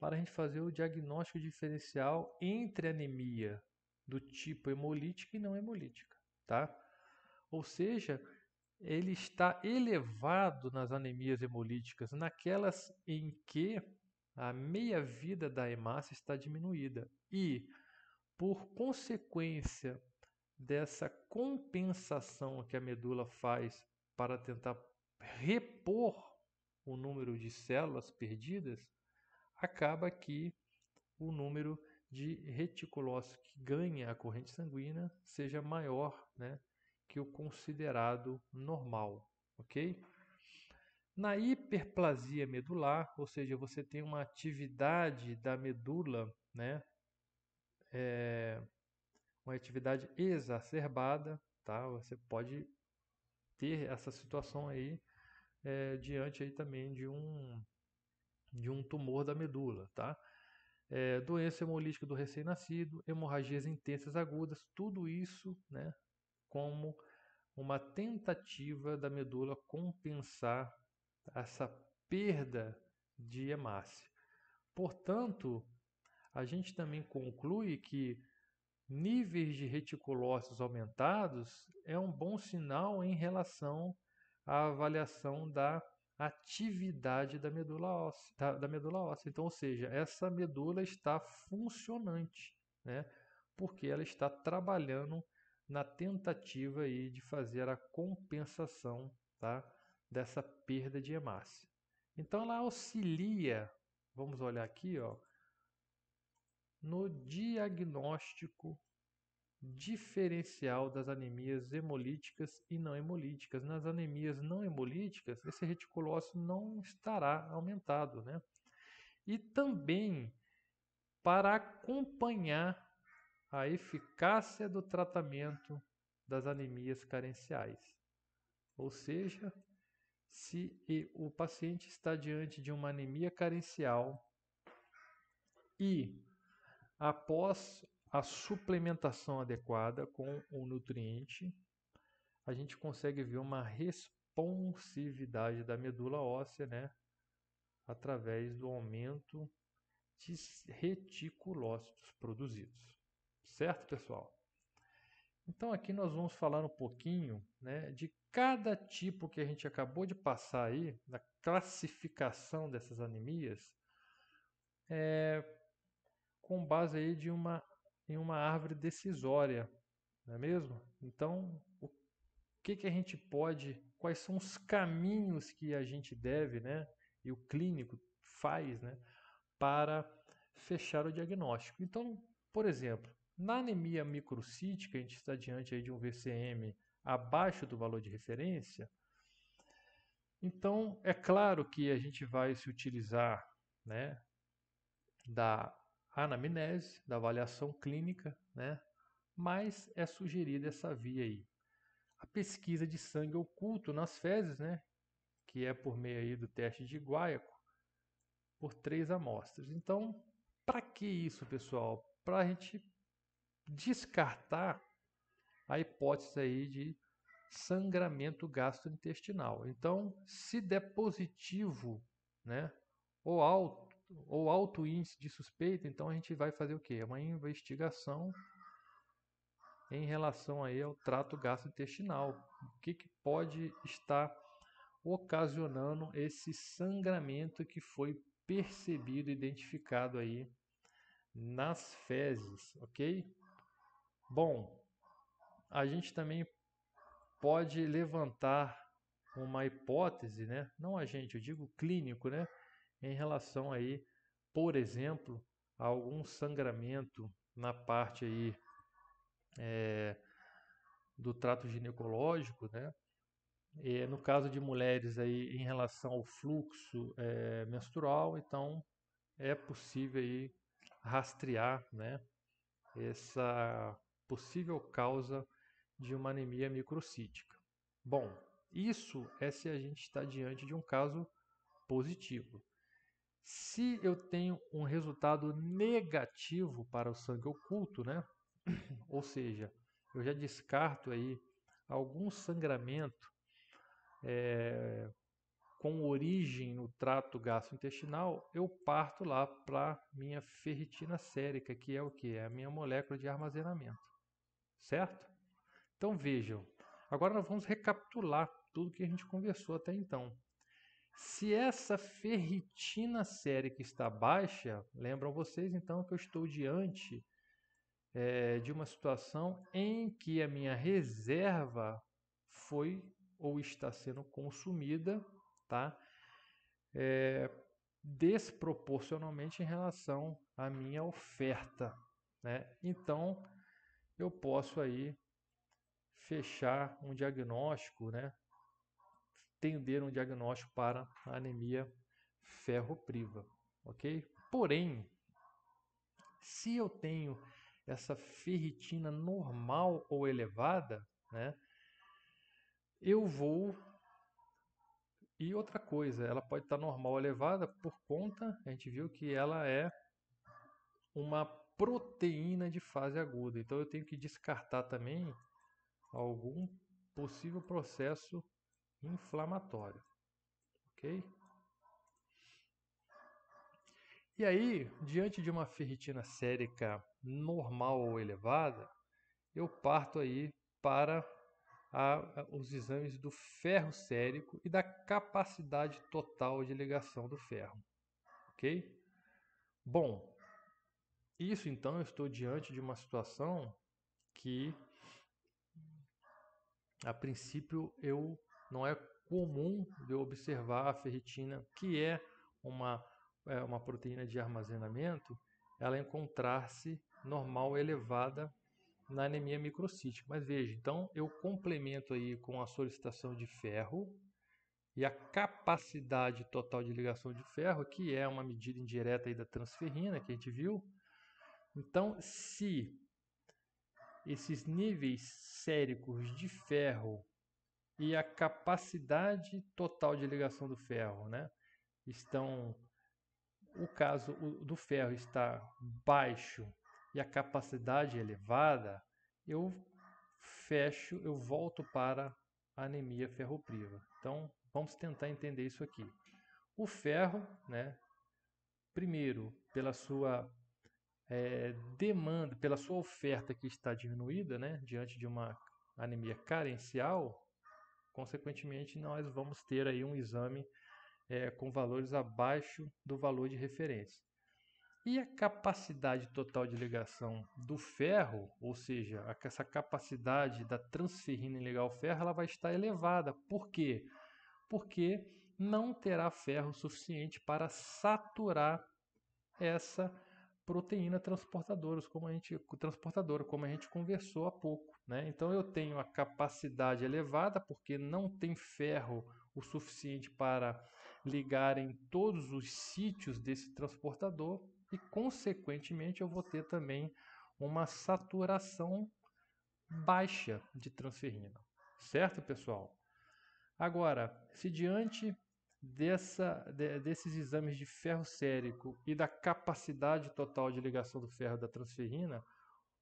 para a gente fazer o diagnóstico diferencial entre anemia do tipo hemolítica e não hemolítica, tá? Ou seja, ele está elevado nas anemias hemolíticas, naquelas em que a meia-vida da hemácia está diminuída e, por consequência dessa compensação que a medula faz para tentar repor o número de células perdidas, acaba que o número de reticulócitos que ganha a corrente sanguínea seja maior, né, que o considerado normal, ok? Na hiperplasia medular, ou seja, você tem uma atividade da medula, né, uma atividade exacerbada, tá? Você pode ter essa situação aí diante aí também de um tumor da medula, tá? Doença hemolítica do recém-nascido, hemorragias intensas agudas, tudo isso, né, como uma tentativa da medula compensar essa perda de hemácia. Portanto, a gente também conclui que níveis de reticulócitos aumentados é um bom sinal em relação à avaliação da atividade da medula óssea, da medula óssea. Então, ou seja, essa medula está funcionante, né? Porque ela está trabalhando na tentativa aí de fazer a compensação, tá, dessa perda de hemácia. Então, ela auxilia, vamos olhar aqui, ó, no diagnóstico diferencial das anemias hemolíticas e não hemolíticas. Nas anemias não hemolíticas, esse reticulócito não estará aumentado, né? E também para acompanhar a eficácia do tratamento das anemias carenciais. Ou seja, se o paciente está diante de uma anemia carencial e após a suplementação adequada com o nutriente, a gente consegue ver uma resposta responsividade da medula óssea, né, através do aumento de reticulócitos produzidos. Certo, pessoal? Então aqui nós vamos falar um pouquinho, né, de cada tipo que a gente acabou de passar aí, da classificação dessas anemias, com base aí em uma árvore decisória, não é mesmo? Então, o que a gente pode, quais são os caminhos que a gente deve, né, e o clínico faz, né, para fechar o diagnóstico. Então, por exemplo, na anemia microcítica, a gente está diante aí de um VCM abaixo do valor de referência. Então, é claro que a gente vai se utilizar, né, da anamnese, da avaliação clínica, né, mas é sugerida essa via aí. A pesquisa de sangue oculto nas fezes, né, que é por meio aí do teste de Guaiaco, por 3 amostras. Então, para que isso, pessoal? Para a gente descartar a hipótese aí de sangramento gastrointestinal. Então, se der positivo, né, ou alto índice de suspeita, então a gente vai fazer o quê? Uma investigação em relação aí ao trato gastrointestinal. O que pode estar ocasionando esse sangramento que foi percebido, identificado aí nas fezes, ok? Bom, a gente também pode levantar uma hipótese, né? Não a gente, eu digo clínico, né? Em relação aí, por exemplo, a algum sangramento na parte aí do trato ginecológico, né? E no caso de mulheres aí em relação ao fluxo menstrual, então é possível aí rastrear, né, essa possível causa de uma anemia microcítica. Bom, isso é se a gente está diante de um caso positivo. Se eu tenho um resultado negativo para o sangue oculto, né, ou seja, eu já descarto aí algum sangramento com origem no trato gastrointestinal, eu parto lá para minha ferritina sérica, que é o que? É a minha molécula de armazenamento. Certo? Então vejam, agora nós vamos recapitular tudo que a gente conversou até então. Se essa ferritina sérica está baixa, lembram vocês então que eu estou diante de uma situação em que a minha reserva foi ou está sendo consumida, tá? Desproporcionalmente em relação à minha oferta, né? Então eu posso aí fechar um diagnóstico, né? Tender um diagnóstico para a anemia ferropriva, ok? Porém, se eu tenho essa ferritina normal ou elevada, né? Eu vou. E outra coisa, ela pode estar normal ou elevada por conta, a gente viu que ela é uma proteína de fase aguda. Então eu tenho que descartar também algum possível processo inflamatório, ok? E aí, diante de uma ferritina sérica normal ou elevada, eu parto aí para os exames do ferro sérico e da capacidade total de ligação do ferro, ok? Bom, isso então eu estou diante de uma situação que a princípio eu não é comum de eu observar a ferritina, que é uma proteína de armazenamento, ela encontrar-se normal ou elevada na anemia microcítica. Mas veja, então eu complemento aí com a solicitação de ferro e a capacidade total de ligação de ferro, que é uma medida indireta aí da transferrina que a gente viu. Então, se esses níveis séricos de ferro e a capacidade total de ligação do ferro, né, estão, o caso do ferro está baixo e a capacidade elevada, eu volto para a anemia ferropriva. Então, vamos tentar entender isso aqui. O ferro, né, primeiro, pela sua demanda, pela sua oferta que está diminuída, né, diante de uma anemia carencial, consequentemente, nós vamos ter aí um exame com valores abaixo do valor de referência. E a capacidade total de ligação do ferro, ou seja, essa capacidade da transferrina em ligar o ferro, ela vai estar elevada. Por quê? Porque não terá ferro suficiente para saturar essa proteína transportadora, como a gente conversou há pouco, né? Então eu tenho a capacidade elevada porque não tem ferro o suficiente para ligar em todos os sítios desse transportador e, consequentemente, eu vou ter também uma saturação baixa de transferrina. Certo, pessoal? Agora, se diante desses exames de ferro sérico e da capacidade total de ligação do ferro da transferrina,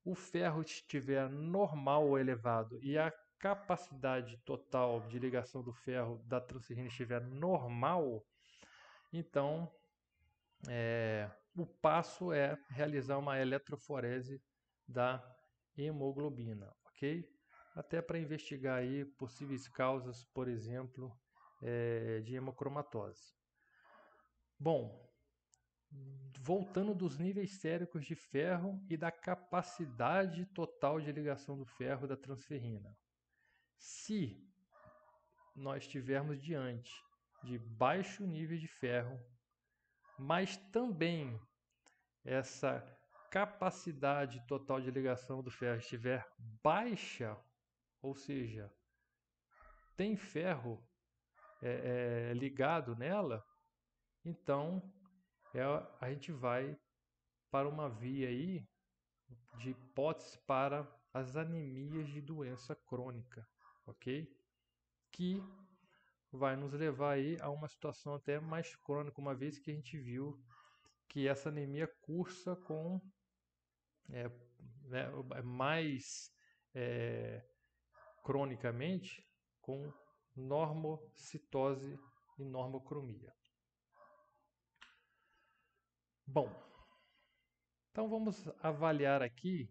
o ferro estiver normal ou elevado e a capacidade total de ligação do ferro da transferrina estiver normal, então o passo é realizar uma eletroforese da hemoglobina, ok? Até para investigar aí possíveis causas, por exemplo, de hemocromatose. Bom, voltando dos níveis séricos de ferro e da capacidade total de ligação do ferro da transferrina. Se nós estivermos diante de baixo nível de ferro, mas também essa capacidade total de ligação do ferro estiver baixa, ou seja, tem ferro ligado nela, então a gente vai para uma via aí de hipótese para as anemias de doença crônica, ok? Que vai nos levar aí a uma situação até mais crônica, uma vez que a gente viu que essa anemia cursa com mais cronicamente com normocitose e normocromia. Bom, então vamos avaliar aqui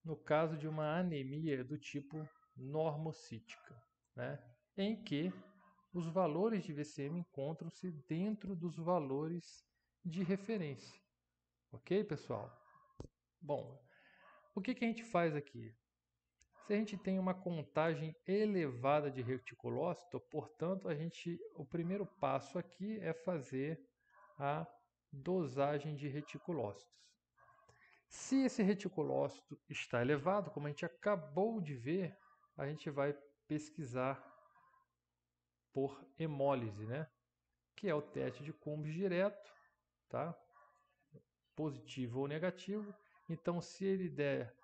no caso de uma anemia do tipo normocítica, né, em que os valores de VCM encontram-se dentro dos valores de referência. Ok, pessoal? Bom, o que a gente faz aqui? Se a gente tem uma contagem elevada de reticulócito, portanto, o primeiro passo aqui é fazer a dosagem de reticulócitos. Se esse reticulócito está elevado, como a gente acabou de ver, a gente vai pesquisar por hemólise, né? Que é o teste de Coombs direto, tá? Positivo ou negativo. Então, se ele der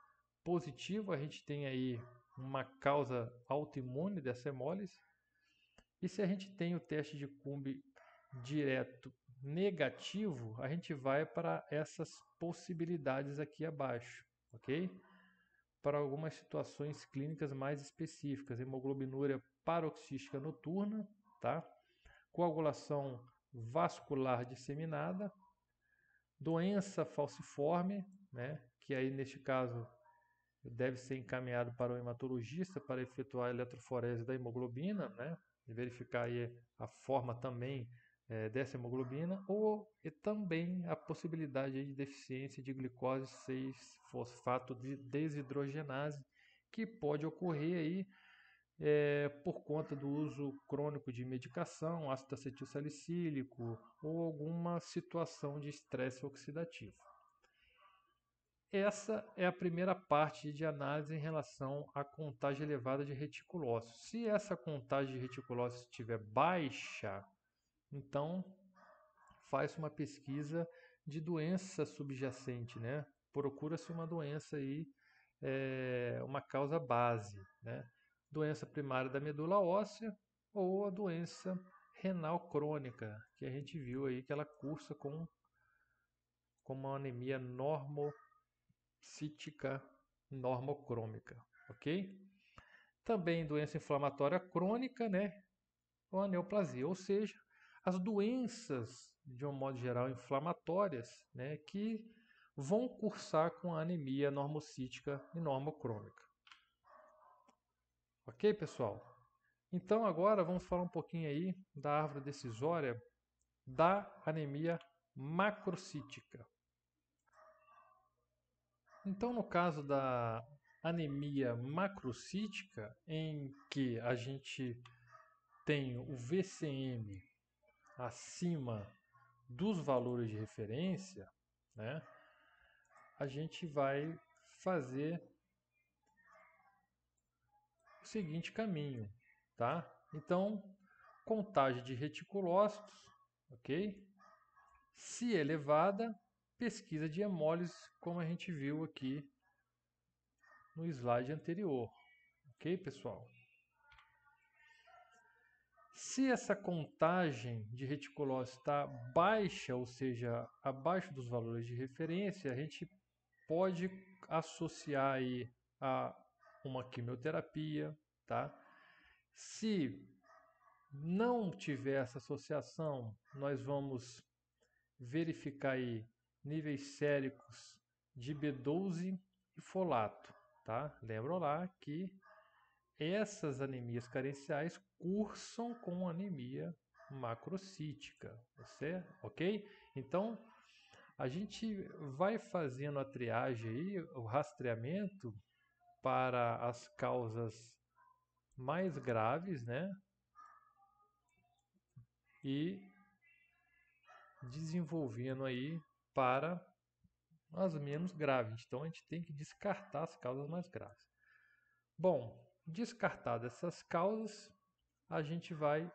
positivo, a gente tem aí uma causa autoimune dessa hemólise. E se a gente tem o teste de Coombs direto negativo, a gente vai para essas possibilidades aqui abaixo, ok? Para algumas situações clínicas mais específicas, hemoglobinúria paroxística noturna, tá? Coagulação vascular disseminada, doença falciforme, né? Que aí neste caso deve ser encaminhado para o hematologista para efetuar a eletroforese da hemoglobina, né? E verificar aí a forma também dessa hemoglobina, e também a possibilidade de deficiência de glicose 6-fosfato de desidrogenase, que pode ocorrer aí por conta do uso crônico de medicação, ácido acetilsalicílico ou alguma situação de estresse oxidativo. Essa é a primeira parte de análise em relação à contagem elevada de reticulócitos. Se essa contagem de reticulócitos estiver baixa, então faz uma pesquisa de doença subjacente, né? Procura-se uma doença aí, uma causa base, né? Doença primária da medula óssea ou a doença renal crônica, que a gente viu aí que ela cursa com uma anemia normocítica normocrômica, ok? Também doença inflamatória crônica, né? ou a neoplasia, ou seja, as doenças, de um modo geral, inflamatórias, né, que vão cursar com a anemia normocítica e normocrômica. Ok, pessoal? Então agora vamos falar um pouquinho aí da árvore decisória da anemia macrocítica. Então, no caso da anemia macrocítica, em que a gente tem o VCM acima dos valores de referência, né, a gente vai fazer o seguinte caminho, tá? Então, contagem de reticulócitos, ok? Se elevada, pesquisa de hemólise, como a gente viu aqui no slide anterior, ok, pessoal? Se essa contagem de reticulose está baixa, ou seja, abaixo dos valores de referência, a gente pode associar aí a uma quimioterapia, tá? Se não tiver essa associação, nós vamos verificar aí níveis séricos de B12 e folato, tá? Lembram lá que essas anemias carenciais cursam com anemia macrocítica, certo? Ok? Então, a gente vai fazendo a triagem aí, o rastreamento para as causas mais graves, né? E desenvolvendo aí para as menos graves. Então, a gente tem que descartar as causas mais graves. Bom, descartadas essas causas, a gente vai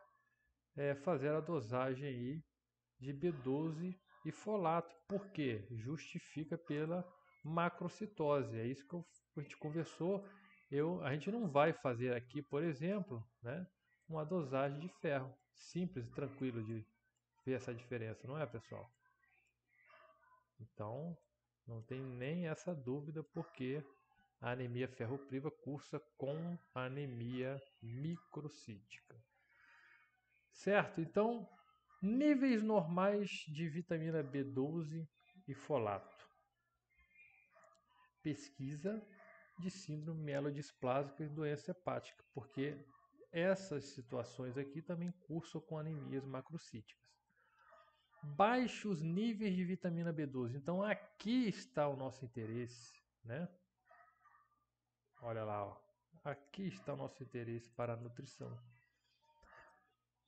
fazer a dosagem aí de B12 e folato, porque justifica pela macrocitose. É isso que a gente conversou. A gente não vai fazer aqui, por exemplo, né, uma dosagem de ferro. Simples e tranquilo de ver essa diferença, não é, pessoal? Então, não tem nem essa dúvida, porque a anemia ferropriva cursa com a anemia microcítica. Certo? Então, níveis normais de vitamina B12 e folato. Pesquisa de síndrome mielodisplásica e doença hepática, porque essas situações aqui também cursam com anemias macrocíticas. Baixos níveis de vitamina B12. Então, aqui está o nosso interesse, né? Olha lá, ó. Aqui está o nosso interesse para a nutrição.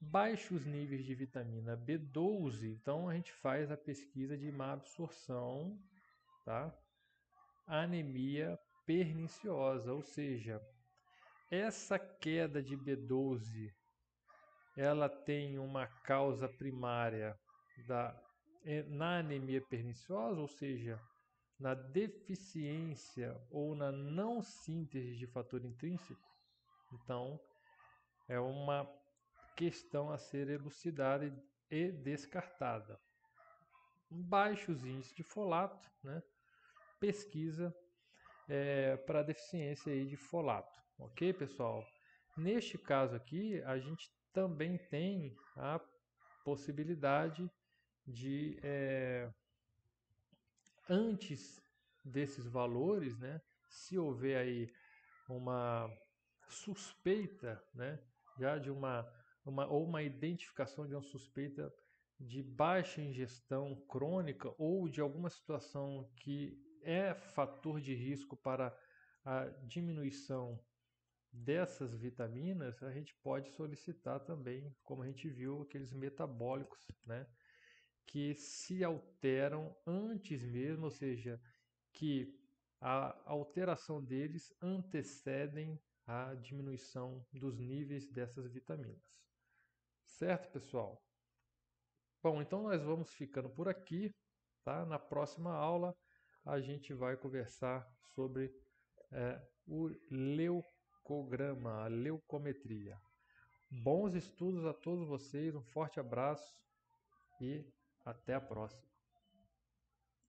Baixos níveis de vitamina B12, então a gente faz a pesquisa de má absorção, tá? Anemia perniciosa, ou seja, essa queda de B12, ela tem uma causa primária na anemia perniciosa, ou seja, na deficiência ou na não síntese de fator intrínseco. Então, é uma questão a ser elucidada e descartada. Baixos índices de folato, né? Pesquisa para deficiência aí de folato, ok, pessoal? Neste caso aqui, a gente também tem a possibilidade de, antes desses valores, né? Se houver aí uma suspeita, né? Já de uma identificação de uma suspeita de baixa ingestão crônica ou de alguma situação que é fator de risco para a diminuição dessas vitaminas, a gente pode solicitar também, como a gente viu, aqueles metabólicos, né, que se alteram antes mesmo, ou seja, que a alteração deles antecedem a diminuição dos níveis dessas vitaminas. Certo, pessoal? Bom, então nós vamos ficando por aqui, tá? Na próxima aula a gente vai conversar sobre o leucograma, a leucometria. Bons estudos a todos vocês, um forte abraço e até a próxima.